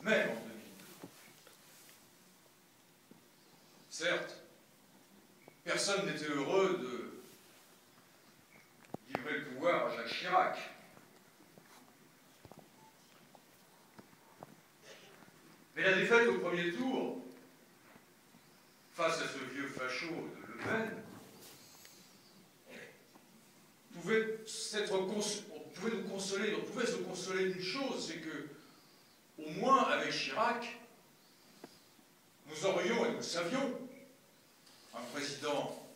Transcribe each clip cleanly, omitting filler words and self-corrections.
même en 2002. Certes, personne n'était heureux de livrer le pouvoir à Jacques Chirac. Mais la défaite au premier tour, face à ce vieux facho de Le Pen, on pouvait se consoler d'une chose, c'est que, au moins avec Chirac, nous aurions, et nous le savions, un président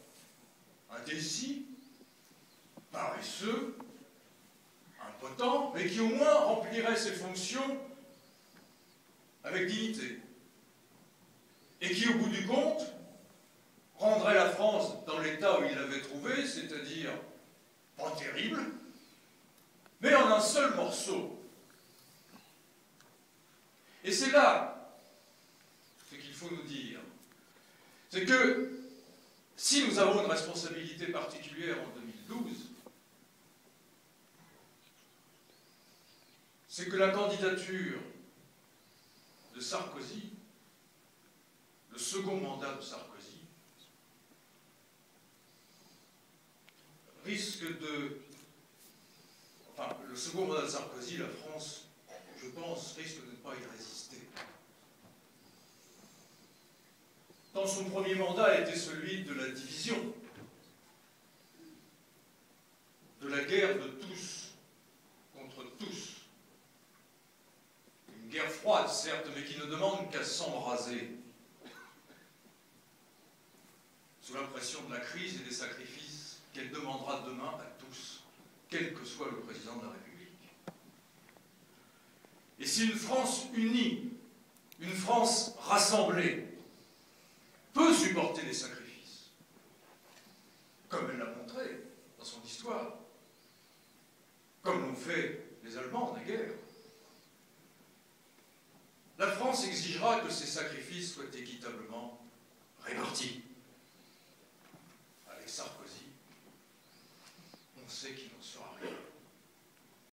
indécis, paresseux, impotent, mais qui au moins remplirait ses fonctions avec dignité. Et qui, au bout du compte, rendrait la France dans l'état où il l'avait trouvé, c'est-à-dire pas terrible, mais en un seul morceau. Et c'est là ce qu'il faut nous dire. C'est que si nous avons une responsabilité particulière en 2012, c'est que la candidature de Sarkozy, le second mandat de Sarkozy, le second mandat de Sarkozy, la France, je pense, risque de ne pas y résister. Dans son premier mandat était celui de la division, de la guerre de tous contre tous. Une guerre froide, certes, mais qui ne demande qu'à s'embraser, sous l'impression de la crise et des sacrifices qu'elle demandera demain à tous, quel que soit le président de la République. Et si une France unie, une France rassemblée, peut supporter des sacrifices, comme elle l'a montré dans son histoire, comme l'ont fait les Allemands naguère, la France exigera que ces sacrifices soient équitablement